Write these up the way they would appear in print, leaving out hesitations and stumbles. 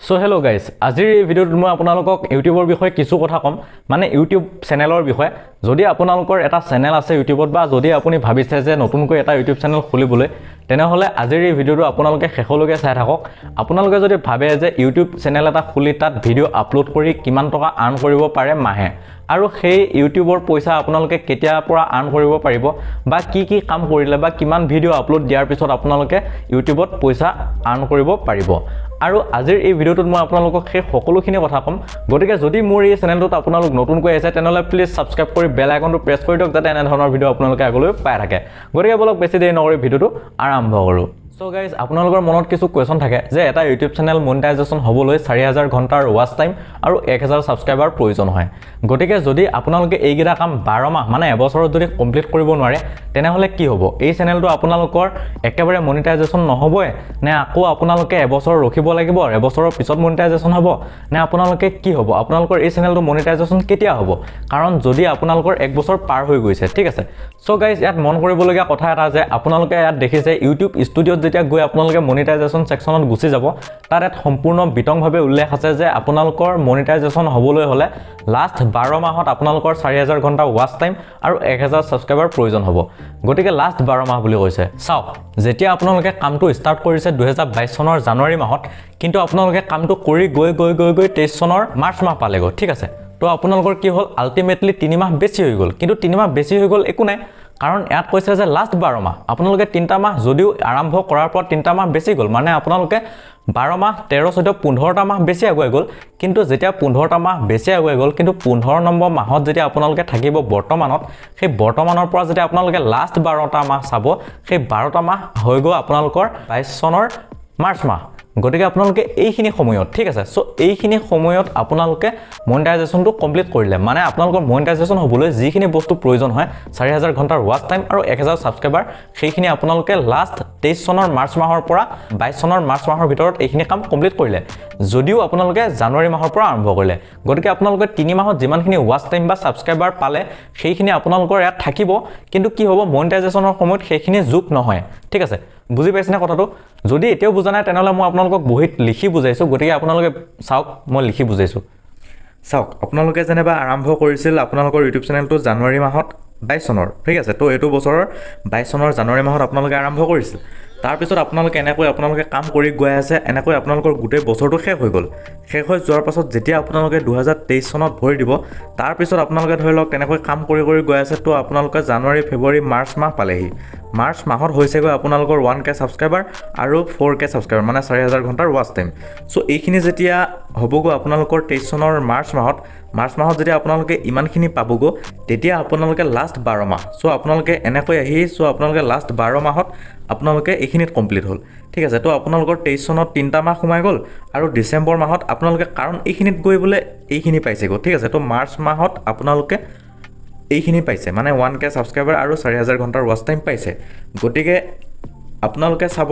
So hello' guys, আজিৰ এই ভিডিঅ'টোত মই আপোনালোকক ইউটিউবৰ বিষয়ে কিছু কথা ক'ম, মানে ইউটিউব চেনেলৰ বিষয়ে। যদি আপোনালোকৰ এটা চেনেল আছে ইউটিউবত বা যদি আপুনি ভাবিছে যে নতুনকৈ এটা ইউটিউব চেনেল খুলিবলৈ, তেনেহ'লে আজিৰ এই ভিডিঅ'টো আপোনালোকে শেষলৈকে চাই থাকক। আপোনালোকে যদি ভাবে যে ইউটিউব চেনেল এটা খুলি তাত ভিডিঅ' আপলোড কৰি কিমান টকা আৰ্ণ কৰিব পাৰে মাহে, আৰু সেই ইউটিউবৰ পইচা আপোনালোকে কেতিয়াৰ পৰা আৰ্ণ কৰিব পাৰিব বা কি কি কাম কৰিলে বা কিমান ভিডিঅ' আপলোড দিয়াৰ পিছত আপোনালোকে ইউটিউবত পইচা আৰ্ণ কৰিব পাৰিব। আৰু আজিৰ এই ভিডিঅ'টোত মই আপোনালোকক সেই সকলোখিনি কথা ক'ম। গতিকে যদি মোৰ এই চেনেলটোত আপোনালোক নতুনকৈ আহিছে তেনেহ'লে প্লিজ ছাবস্ক্ৰাইব কৰি বেল আইকনটো প্ৰেছ কৰি দিয়ক, যাতে এনেধৰণৰ ভিডিঅ' আপোনালোকে আগলৈ পাই থাকে। গতিকে বলক বেছি দেৰি নকৰি ভিডিঅ'টো আৰম্ভ কৰোঁ। সো গাইজ, আপোনালোকৰ মনত কিছু কুৱেশ্যন থাকে যে এটা ইউটিউব চেনেল মনিটাইজেশ্যন হ'বলৈ 4000 ঘণ্টাৰ ৱাচ টাইম আৰু 1000 ছাবস্ক্ৰাইবাৰ প্ৰয়োজন হয়। গতিকে যদি আপোনালোকে এইকেইটা কাম 12 মাহ মানে এবছৰত যদি কমপ্লিট কৰিব নোৱাৰে, তেনেহ'লে কি হ'ব? এই চেনেলটো আপোনালোকৰ একেবাৰে মনিটাইজেশ্যন নহ'বই নে আকৌ আপোনালোকে এবছৰ ৰখিব লাগিব, এবছৰৰ পিছত মনিটাইজেশ্যন হ'ব নে আপোনালোকে কি হ'ব? আপোনালোকৰ এই চেনেলটো মনিটাইজেশ্যন কেতিয়া হ'ব? কাৰণ যদি আপোনালোকৰ 1 বছৰ পাৰ হৈ গৈছে, ঠিক আছে। সো গাইজ, ইয়াত মন কৰিবলগীয়া কথা এটা যে আপোনালোকে ইয়াত দেখিছে ইউটিউব ষ্টুডিঅ'ত যেতিয়া গৈ আপোনালোকে মনিটাইজেশ্যন ছেকশ্যনত গুচি যাব, তাত ইয়াত সম্পূৰ্ণ বিতংভাৱে উল্লেখ আছে যে আপোনালোকৰ মনিটাইজেশ্যন হ'বলৈ হ'লে লাষ্ট 12 মাহত আপোনালোকৰ 4000 ঘণ্টা ৱাচ টাইম আৰু 1000 ছাবস্ক্ৰাইবাৰ প্ৰয়োজন হ'ব। গতিকে লাষ্ট 12 মাহ বুলি কৈছে। চাওক, যেতিয়া আপোনালোকে কামটো ষ্টাৰ্ট কৰিছে 2022 চনৰ জানুৱাৰী মাহত, কিন্তু আপোনালোকে কামটো কৰি গৈ 23 চনৰ মাৰ্চ মাহ পালেগৈ, ঠিক আছে। তো আপোনালোকৰ কি হ'ল? আল্টিমেটলি 3 মাহ বেছি হৈ গ'ল। কিন্তু 3 মাহ বেছি হৈ গ'ল একো নাই, কাৰণ ইয়াত কৈছে যে লাষ্ট 12 মাহ। আপোনালোকে 3টা মাহ যদিও আৰম্ভ কৰাৰ পৰা 3টা মাহ বেছি গ'ল, মানে আপোনালোকে 12 মাহ 13, 14, 15টা মাহ বেছি আগুৱাই গ'ল। কিন্তু যেতিয়া 15টা মাহ বেছি আগুৱাই গ'ল, কিন্তু 15 নম্বৰ মাহত যেতিয়া আপোনালোকে থাকিব বৰ্তমানত, সেই বৰ্তমানৰ পৰা যেতিয়া আপোনালোকে লাষ্ট 12টা মাহ চাব, সেই 12টা মাহ হৈ গ'ল আপোনালোকৰ 22 চনৰ মাৰ্চ মাহ। গতিকে আপোনালোকে এইখিনি সময়ত, ঠিক আছে। সো এইখিনি সময়ত আপোনালোকে মনিটাইজেশ্যনটো কমপ্লিট কৰিলে, মানে আপোনালোকৰ মনিটাইজেশ্যন হ'বলৈ যিখিনি বস্তু প্ৰয়োজন হয় 4000 ঘণ্টাৰ ৱাচ টাইম আৰু 1000 ছাবস্ক্ৰাইবাৰ, সেইখিনি আপোনালোকে লাষ্ট 23 চনৰ মাৰ্চ মাহৰ পৰা 22 চনৰ মাৰ্চ মাহৰ ভিতৰত এইখিনি কাম কমপ্লিট কৰিলে, যদিও আপোনালোকে জানুৱাৰী মাহৰ পৰা আৰম্ভ কৰিলে। গতিকে আপোনালোকে 3 মাহত যিমানখিনি ৱাচ টাইম বা ছাবস্ক্ৰাইবাৰ পালে সেইখিনি আপোনালোকৰ ইয়াত থাকিব, কিন্তু কি হ'ব? মনিটাইজেশ্যনৰ সময়ত সেইখিনি যোগ নহয়, ঠিক আছে। বুজি পাইছেনে কথাটো? যদি এতিয়াও বুজা নাই তেনেহ'লে মই আপোনালোকক বহীত লিখি বুজাইছোঁ। গতিকে আপোনালোকে চাওক, মই লিখি বুজাইছোঁ। চাওক, আপোনালোকে যেনিবা আৰম্ভ কৰিছিল আপোনালোকৰ ইউটিউব চেনেলটো জানুৱাৰী মাহত 22 চনৰ, ঠিক আছে। তো এইটো বছৰৰ 22 চনৰ জানুৱাৰী মাহত আপোনালোকে আৰম্ভ কৰিছিল। তাৰপিছত আপোনালোকে এনেকৈ কাম কৰি গৈ আছে, এনেকৈ আপোনালোকৰ গোটেই বছৰটো শেষ হৈ গ'ল। শেষ হৈ যোৱাৰ পাছত যেতিয়া আপোনালোকে 2023 চনত ভৰি দিব, তাৰপিছত আপোনালোকে ধৰি লওক তেনেকৈ কাম কৰি গৈ আছে। তো আপোনালোকে জানুৱাৰী, ফেব্ৰুৱাৰী, মাৰ্চ মাহ পালেহি। মাৰ্চ মাহত হৈছেগৈ আপোনালোকৰ 1K ছাবস্ক্ৰাইবাৰ আৰু 4K ছাবস্ক্ৰাইবাৰ, মানে 4000 ঘণ্টাৰ ৱাচ টাইম। চ' এইখিনি যেতিয়া হ'বগৈ আপোনালোকৰ 23 চনৰ মাৰ্চ মাহত যেতিয়া আপোনালোকে ইমানখিনি পাবগৈ, তেতিয়া আপোনালোকে লাষ্ট 12 মাহ। চ' আপোনালোকে এনেকৈ আহি আপোনালোকে লাষ্ট 12 মাহত আপোনালোকে এইখিনিত কমপ্লিট হ'ল, ঠিক আছে। তো আপোনালোকৰ 23 চনত 3টা মাহ সোমাই গ'ল আৰু ডিচেম্বৰ মাহত আপোনালোকে, কাৰণ এইখিনিত গৈ বোলে এইখিনি পাইছেগৈ, ঠিক আছে। তো মাৰ্চ মাহত আপোনালোকে এইখিনি পাইছে, মানে 1K ছাবস্ক্ৰাইবাৰ আৰু 4000 ঘণ্টাৰ ৱাচ টাইম পাইছে। গতিকে আপোনালোকে চাব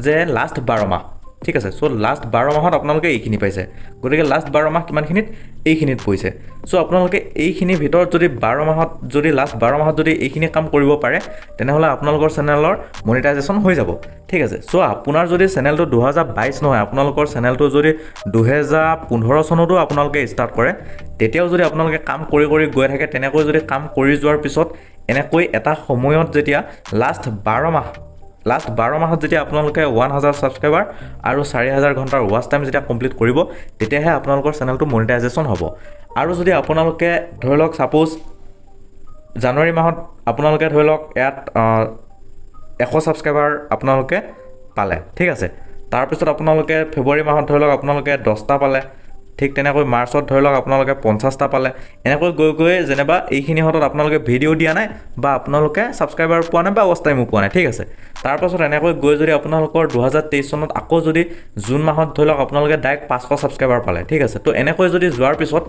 যে লাষ্ট 12 মাহ, ঠিক আছে। চ' লাষ্ট 12 মাহত আপোনালোকে এইখিনি পাইছে। গতিকে লাষ্ট 12 মাহ কিমানখিনিত? এইখিনিত পৰিছে। চ' আপোনালোকে এইখিনিৰ ভিতৰত যদি লাষ্ট 12 মাহত যদি এইখিনি কাম কৰিব পাৰে, তেনেহ'লে আপোনালোকৰ চেনেলৰ মনিটাইজেশ্যন হৈ যাব, ঠিক আছে। চ' আপোনাৰ যদি চেনেলটো 2022 নহয়, আপোনালোকৰ চেনেলটো যদি 2015 চনতো আপোনালোকে ষ্টাৰ্ট কৰে, তেতিয়াও যদি আপোনালোকে কাম কৰি গৈ থাকে, তেনেকৈ যদি কাম কৰি যোৱাৰ পিছত এনেকৈ এটা সময়ত যেতিয়া লাষ্ট 12 মাহত যেতিয়া আপোনালোকে 1000 ছাবস্ক্ৰাইবাৰ আৰু 4000 ঘণ্টাৰ ৱাচ টাইম যেতিয়া কমপ্লিট কৰিব, তেতিয়াহে আপোনালোকৰ চেনেলটো মনিটাইজেশ্যন হ'ব। আৰু যদি আপোনালোকে ধৰি লওক ছাপ'জ জানুৱাৰী মাহত আপোনালোকে ধৰি লওক ইয়াত 100 ছাবস্ক্ৰাইবাৰ আপোনালোকে পালে, ঠিক আছে। তাৰপিছত আপোনালোকে ফেব্ৰুৱাৰী মাহত ধৰি লওক আপোনালোকে 10টা পালে, ঠিক তেনেকৈ মাৰ্চত ধৰি লওক আপোনালোকে 50টা পালে। এনেকৈ গৈ যেনিবা এইখিনি হতত আপোনালোকে ভিডিঅ' দিয়া নাই বা আপোনালোকে ছাবস্ক্ৰাইবাৰ পোৱা নাই বা ৱাচ টাইমো পোৱা নাই, ঠিক আছে। তাৰপাছত এনেকৈ গৈ যদি আপোনালোকৰ 2023 চনত আকৌ যদি জুন মাহত ধৰি লওক আপোনালোকে ডাইৰেক্ট 500 ছাবস্ক্ৰাইবাৰ পালে, ঠিক আছে। তো এনেকৈ যদি যোৱাৰ পিছত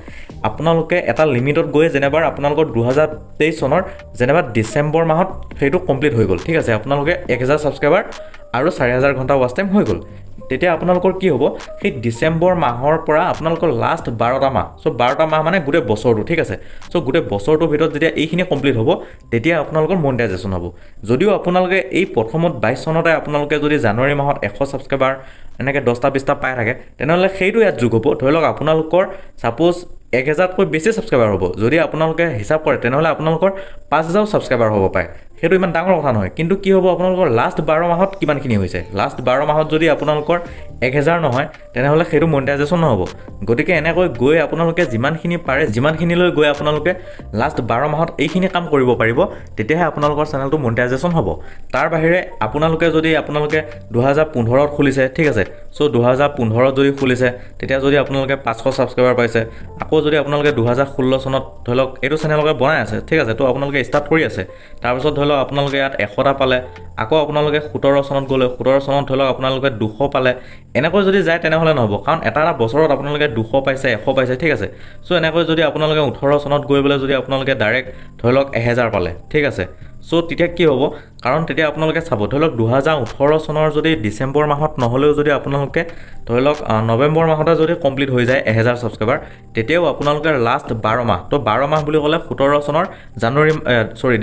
আপোনালোকে এটা লিমিটত গৈ যেনিবা আপোনালোকৰ 2023 চনৰ যেনিবা ডিচেম্বৰ মাহত সেইটো কমপ্লিট হৈ গ'ল, ঠিক আছে। আপোনালোকে 1000 ছাবস্ক্ৰাইবাৰ আৰু 4000 ঘণ্টা ৱাচ টাইম হৈ গ'ল। তেতিয়া আপোনালোকৰ কি হ'ব সেই ডিচেম্বৰ মাহৰ পৰা আপোনালোকৰ লাষ্ট 12টা মাহ চ' 12টা মাহ মানে গোটেই বছৰটো ঠিক আছে চ' গোটেই বছৰটোৰ ভিতৰত যেতিয়া এইখিনি কমপ্লিট হ'ব তেতিয়া আপোনালোকৰ মনিটাইজেশ্যন হ'ব যদিও আপোনালোকে এই প্ৰথমত 22 চনতে আপোনালোকে যদি জানুৱাৰী মাহত 100 ছাবস্ক্ৰাইবাৰ এনেকৈ 10টা 20টা পাই থাকে তেনেহ'লে সেইটো ইয়াত যোগ হ'ব ধৰি লওক আপোনালোকৰ ছাপ'জ 1000তকৈ বেছি ছাবস্ক্ৰাইবাৰ হ'ব যদি আপোনালোকে হিচাপ কৰে তেনেহ'লে আপোনালোকৰ 5000 ছাবস্ক্ৰাইবাৰ হ'ব পাৰে সেইটো ইমান ডাঙৰ কথা নহয় কিন্তু কি হ'ব আপোনালোকৰ লাষ্ট 12 মাহত কিমানখিনি হৈছে লাষ্ট 12 মাহত যদি আপোনালোকৰ 1000 নহয় তেনেহ'লে সেইটো মনিটাইজেশ্যন নহ'ব গতিকে এনেকৈ গৈ আপোনালোকে যিমানখিনি পাৰে যিমানখিনিলৈ গৈ আপোনালোকে লাষ্ট 12 মাহত এইখিনি কাম কৰিব পাৰিব তেতিয়াহে আপোনালোকৰ চেনেলটো মনিটাইজেশ্যন হ'ব তাৰ বাহিৰে আপোনালোকে যদি আপোনালোকে 2015ত খুলিছে ঠিক আছে চ' 2015ত যদি খুলিছে তেতিয়া যদি আপোনালোকে 500 ছাবস্ক্ৰাইবাৰ পাইছে আকৌ যদি আপোনালোকে 2016 চনত ধৰি লওক এইটো চেনেলকে বনাই আছে ঠিক আছে তো আপোনালোকে ষ্টাৰ্ট কৰি আছে তাৰপিছত ধৰি লওক আপোনালোকে ইয়াত 100টা পালে আকৌ আপোনালোকে 17 চনত গ'লে 17 চনত ধৰি লওক আপোনালোকে 200 পালে এনেকৈ যদি যায় তেনেহ'লে নহ'ব কাৰণ এটা বছৰত আপোনালোকে 200 পাইছে 100 পাইছে ঠিক আছে চ' এনেকৈ যদি আপোনালোকে 18 চনত গৈ পেলাই যদি আপোনালোকে ডাইৰেক্ট ধৰি লওক 1000 পালে ঠিক আছে চ' তেতিয়া কি হ'ব কাৰণ তেতিয়া আপোনালোকে চাব ধৰি লওক 2018 চনৰ যদি ডিচেম্বৰ মাহত নহ'লেও যদি আপোনালোকে ধৰি লওক নৱেম্বৰ মাহতে যদি কমপ্লিট হৈ যায় 1000 ছাবস্ক্ৰাইবাৰ তেতিয়াও আপোনালোকে লাষ্ট 12 মাহ তো 12 মাহ বুলি ক'লে 17 চনৰ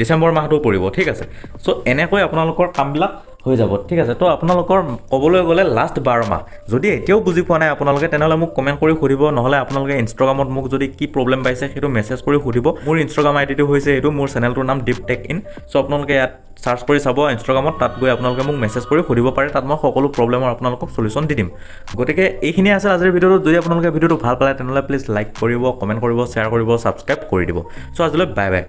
ডিচেম্বৰ মাহটো পৰিব ঠিক আছে চ' এনেকৈ আপোনালোকৰ কামবিলাক হৈ যাব ঠিক আছে তো আপোনালোকৰ ক'বলৈ গ'লে লাষ্ট 12 মাহ যদি এতিয়াও বুজি পোৱা নাই আপোনালোকে তেনেহ'লে মোক কমেণ্ট কৰি সুধিব নহ'লে আপোনালোকে ইনষ্টাগ্ৰামত মোক যদি কি প্ৰব্লেম পাইছে সেইটো মেছেজ কৰি সুধিব মোৰ ইনষ্টাগ্ৰাম আইডিটো হৈছে এইটো মোৰ চেনেলটোৰ নাম ডিপ টেক ইন চ' আপোনালোকে ইয়াত চাৰ্চ কৰি চাব ইনষ্টাগ্ৰামত তাত গৈ আপোনালোকে মোক মেছেজ কৰি সুধিব পাৰে তাত মই সকলো প্ৰব্লেমৰ আপোনালোকক সলিউশ্যন দি দিম গতিকে এইখিনি আছে আজিৰ ভিডিঅ'টো যদি আপোনালোকে ভিডিঅ'টো ভাল পালে তেনেহ'লে প্লিজ লাইক কৰিব কমেণ্ট কৰিব শ্বেয়াৰ কৰিব ছাবস্ক্ৰাইব কৰি দিব চ' আজিলৈ বাই বাই